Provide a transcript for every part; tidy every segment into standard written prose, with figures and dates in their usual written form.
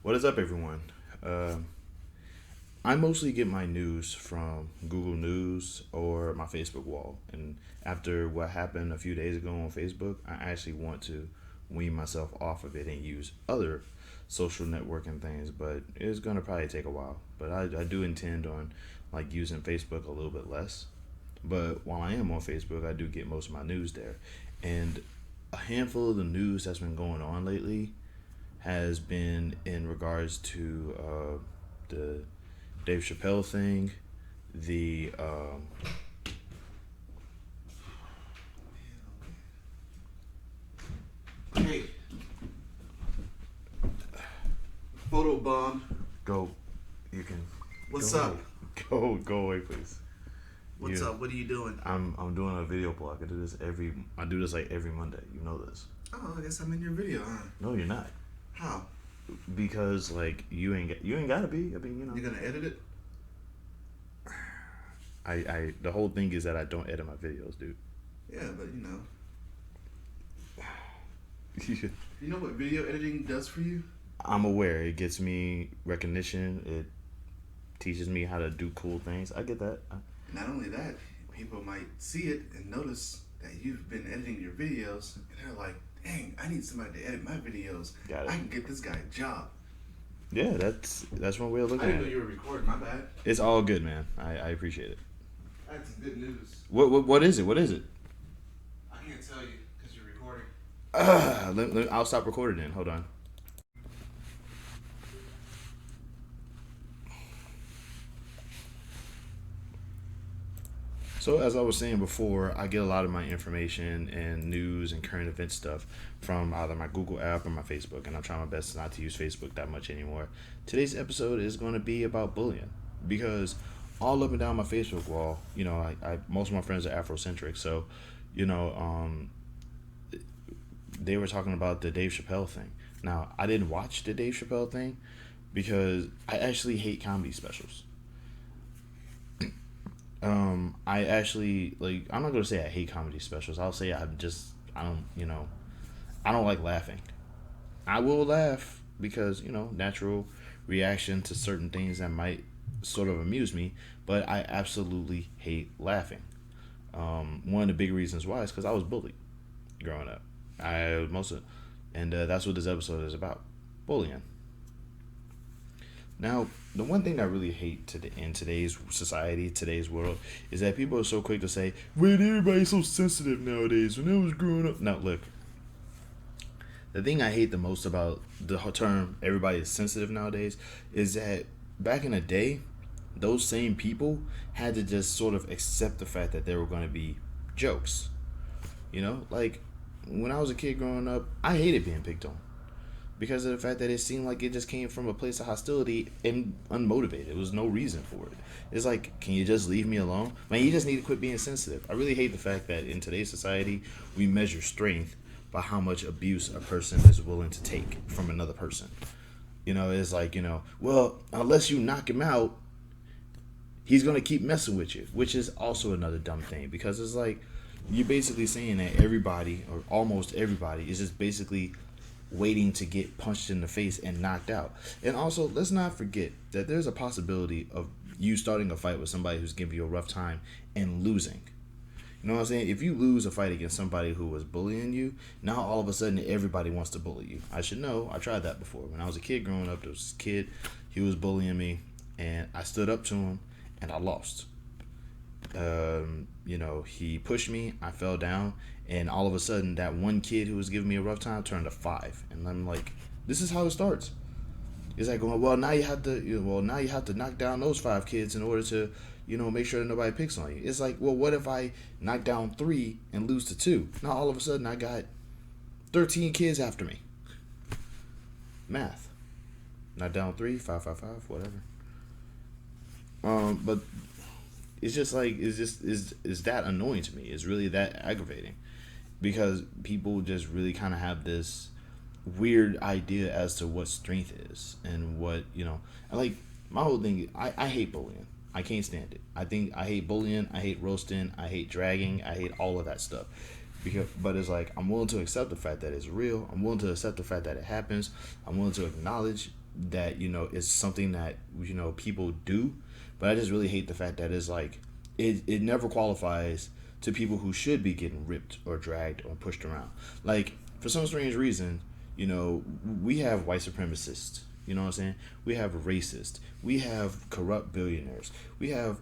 What is up, everyone? Uh, I mostly get my news from Google News or my Facebook wall. And after what happened a few days ago on Facebook, I actually want to wean myself off of it and use other social networking things. But it's gonna probably take a while. But I do intend on like using Facebook a little bit less. But while I am on Facebook, I do get most of my news there. And a handful of the news that's been going on lately has been in regards to the Dave Chappelle thing, the Hey, Photobomb, go, you can what's go up? away, go away, please. What's You, up? What are you doing? I'm doing a video blog. I do this like every Monday. You know this. Oh, I guess I'm in your video, huh? No, you're not, How? because like you ain't gotta be. I mean, You gonna edit it? I the whole thing is that I don't edit my videos, dude. Yeah, but you know what video editing does for you? I'm aware it gets me recognition. It teaches me how to do cool things. I get that. Not only that, people might see it and notice that you've been editing your videos, and they're like, "Dang, I need somebody to edit my videos. Got I it. can get this guy a job." Yeah, that's one way of I looking didn't at know it. you were recording. My bad. It's all good, man. I appreciate it. I had some good news. What is it? What is it? I can't tell you because you're recording. I'll stop recording then. Hold on. So as I was saying before, I get a lot of my information and news and current event stuff from either my Google app or my Facebook, and I'm trying my best not to use Facebook that much anymore. Today's episode is going to be about bullying because all up and down my Facebook wall, I most of my friends are Afrocentric, so you know, they were talking about the Dave Chappelle thing. Now, I didn't watch the Dave Chappelle thing because I actually hate comedy specials. I actually like. I'm not gonna say I hate comedy specials. I'll say I don't. I don't like laughing. I will laugh because natural reaction to certain things that might sort of amuse me. But I absolutely hate laughing. One of the big reasons why is because I was bullied growing up. I most of, and that's what this episode is about: bullying. Now, the one thing I really hate in today's society, today's world, is that people are so quick to say, "Wait, everybody's so sensitive nowadays." When I was growing up, now look, the thing I hate the most about the term "everybody is sensitive nowadays" is that back in the day, those same people had to just sort of accept the fact that there were going to be jokes. Like when I was a kid growing up, I hated being picked on because of the fact that it seemed like it just came from a place of hostility and unmotivated. There was no reason for it. It's like, can you just leave me alone? Man, you just need to quit being sensitive. I really hate the fact that in today's society, we measure strength by how much abuse a person is willing to take from another person. It's like, well, unless you knock him out, he's going to keep messing with you, which is also another dumb thing because it's like, you're basically saying that everybody or almost everybody is just basically waiting to get punched in the face and knocked out. And also, let's not forget that there's a possibility of you starting a fight with somebody who's giving you a rough time and losing. You know what I'm saying? If you lose a fight against somebody who was bullying you, now all of a sudden everybody wants to bully you. I should know. I tried that before. When I was a kid growing up, there was this kid, he was bullying me, and I stood up to him, and I lost. He pushed me, I fell down, and all of a sudden, that one kid who was giving me a rough time turned to five, and I'm like, this is how it starts. It's like going, well, now you have to, now you have to knock down those five kids in order to, make sure that nobody picks on you. It's like, well, what if I knock down three and lose to two? Now all of a sudden, I got 13 kids after me. Math. Knock down three, five, five, five, whatever. But it's just like is that annoying to me. It's really that aggravating because people just really kind of have this weird idea as to what strength is and what and like my whole thing. I hate bullying. I can't stand it. I hate bullying. I hate roasting. I hate dragging. I hate all of that stuff. But it's like I'm willing to accept the fact that it's real. I'm willing to accept the fact that it happens. I'm willing to acknowledge that is something that people do, but I just really hate the fact that it's like it never qualifies to people who should be getting ripped or dragged or pushed around. Like, for some strange reason, we have white supremacists. You know what I'm saying? We have racists. We have corrupt billionaires. We have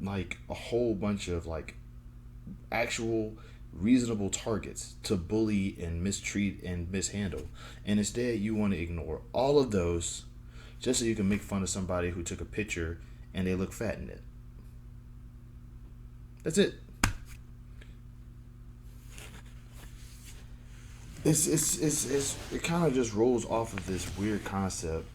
like a whole bunch of like actual reasonable targets to bully and mistreat and mishandle. And instead you want to ignore all of those just so you can make fun of somebody who took a picture and they look fat in it. That's it. It kind of just rolls off of this weird concept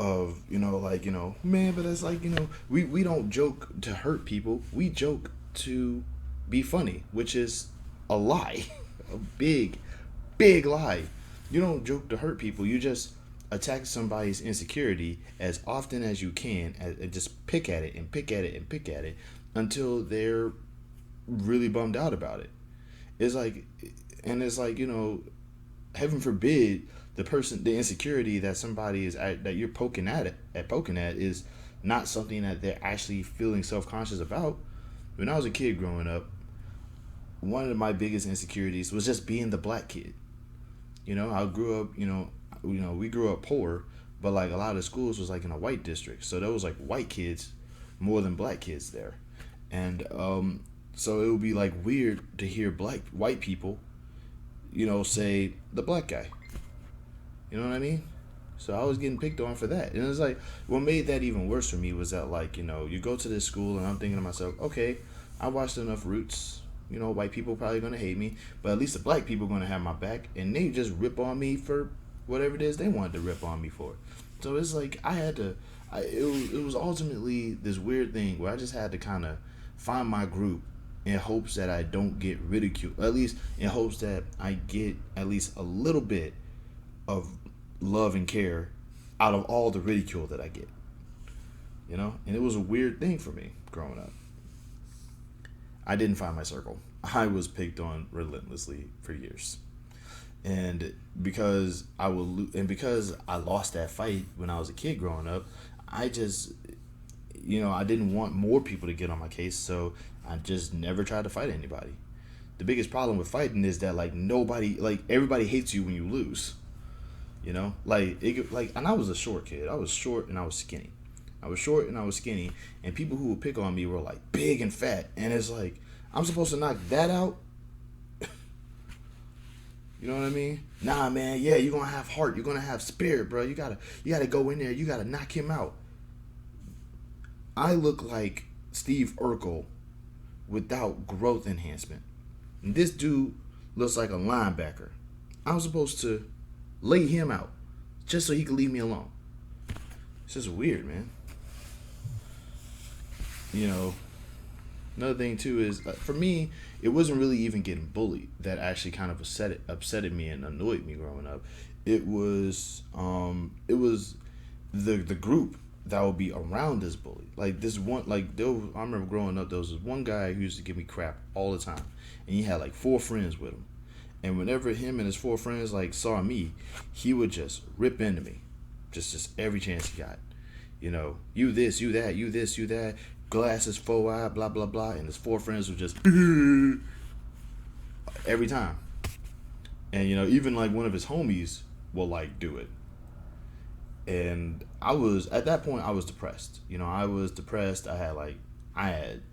of man, but it's like we don't joke to hurt people, we joke to be funny, which is a lie. A big lie. You don't joke to hurt people, you just attack somebody's insecurity as often as you can, and just pick at it and pick at it and pick at it until they're really bummed out about it. It's like heaven forbid the insecurity that somebody is that you're poking at is not something that they're actually feeling self-conscious about. When I was a kid growing up, one of my biggest insecurities was just being the black kid. I grew up, we grew up poor, but like a lot of the schools was like in a white district, so there was like white kids more than black kids there, and so it would be like weird to hear white people say the black guy. You know what I mean? So I was getting picked on for that. And it was like, what made that even worse for me was that, like, you go to this school and I'm thinking to myself, okay, I watched enough Roots. White people probably going to hate me, but at least the black people going to have my back. And they just rip on me for whatever it is they wanted to rip on me for. So it's like it was ultimately this weird thing where I just had to kind of find my group in hopes that I don't get ridiculed, at least in hopes that I get at least a little bit of love and care out of all the ridicule that I get. And it was a weird thing for me growing up. I didn't find my circle. I was picked on relentlessly for years. And because I lost that fight when I was a kid growing up, I just I didn't want more people to get on my case, so I just never tried to fight anybody. The biggest problem with fighting is that everybody hates you when you lose. And I was a short kid. I was short and I was skinny. And people who would pick on me were like big and fat, and it's like, I'm supposed to knock that out? You know what I mean? Nah, man, yeah, you're gonna have heart, you're gonna have spirit, bro. You gotta go in there, you gotta knock him out. I look like Steve Urkel without growth enhancement. And this dude looks like a linebacker. I'm supposed to lay him out just so he could leave me alone. It's just weird, man. Another thing too is, for me, it wasn't really even getting bullied that actually kind of upsetted me and annoyed me growing up. It was the group that would be around this bully. Like this one, I remember growing up, there was this one guy who used to give me crap all the time, and he had like 4 friends with him. And whenever him and his 4 friends saw me, he would just rip into me, just every chance he got. You this, you that, you this, you that, glasses, faux eye, blah blah blah, and his 4 friends would just every time. And even like one of his homies will do it. And I was depressed. I was depressed. I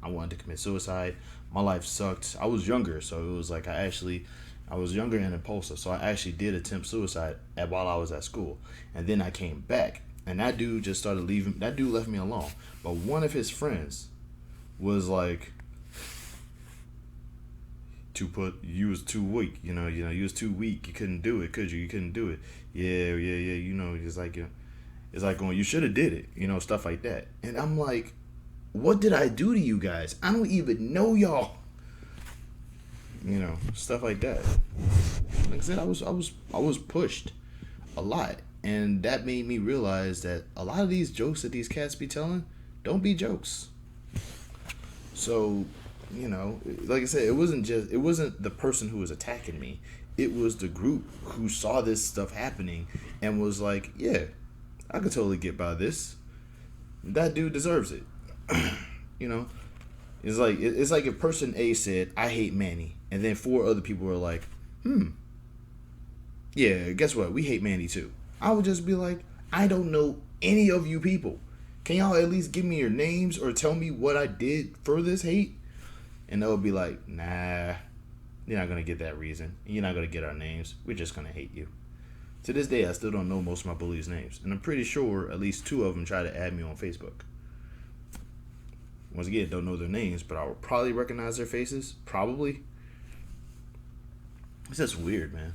wanted to commit suicide. My life sucked. I was younger, so it was like I was younger and impulsive, so I actually did attempt suicide while I was at school. And then I came back, and that dude just started leaving. That dude left me alone. But one of his friends was like, you was too weak. You was too weak. You couldn't do it, could you? You couldn't do it. Yeah. It's like going, you should have did it. Stuff like that. And I'm like, what did I do to you guys? I don't even know y'all. Stuff like that. Like I said, I was pushed a lot, and that made me realize that a lot of these jokes that these cats be telling don't be jokes. So, like I said, it wasn't the person who was attacking me. It was the group who saw this stuff happening and was like, yeah, I could totally get by this. That dude deserves it. You know, it's like if person A said, "I hate Manny," and then four other people were like, yeah, guess what? We hate Manny too. I would just be like, I don't know any of you people. Can y'all at least give me your names or tell me what I did for this hate? And they'll be like, nah, you're not gonna get that reason. You're not gonna get our names. We're just gonna hate you. To this day, I still don't know most of my bullies' names, and I'm pretty sure at least two of them try to add me on Facebook. Once again, don't know their names, but I will probably recognize their faces. Probably. It's just weird, man.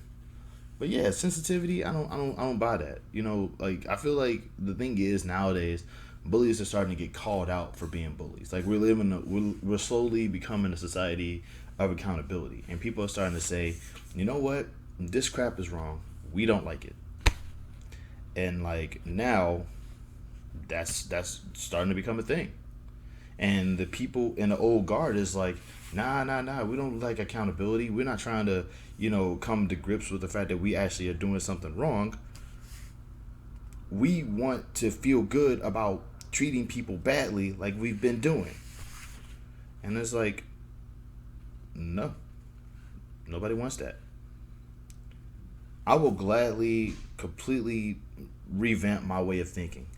But yeah, sensitivity, I don't buy that. You know, like I feel like the thing is nowadays, bullies are starting to get called out for being bullies. Like we're slowly becoming a society of accountability, and people are starting to say, you know what, this crap is wrong. We don't like it, and like now, that's starting to become a thing. And the people in the old guard is like, nah, we don't like accountability. We're not trying to, come to grips with the fact that we actually are doing something wrong. We want to feel good about treating people badly like we've been doing. And it's like, no, nobody wants that. I will gladly completely revamp my way of thinking.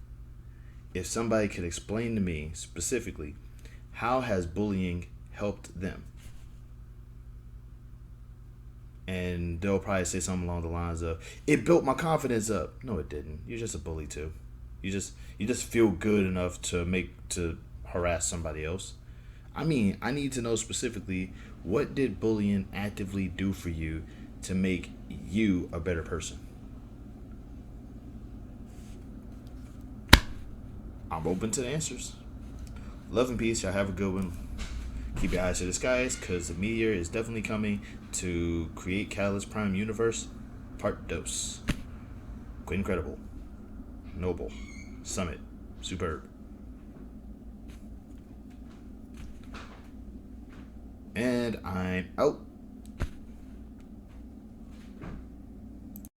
If somebody could explain to me specifically, how has bullying helped them? And they'll probably say something along the lines of, it built my confidence up. No, it didn't. You're just a bully too. You just feel good enough to harass somebody else. I mean, I need to know specifically, what did bullying actively do for you to make you a better person? I'm open to the answers. Love and peace. Y'all have a good one. Keep your eyes to the skies, because the meteor is definitely coming to create Catalyst Prime Universe Part Dos. Quite incredible. Noble. Summit. Superb. And I'm out.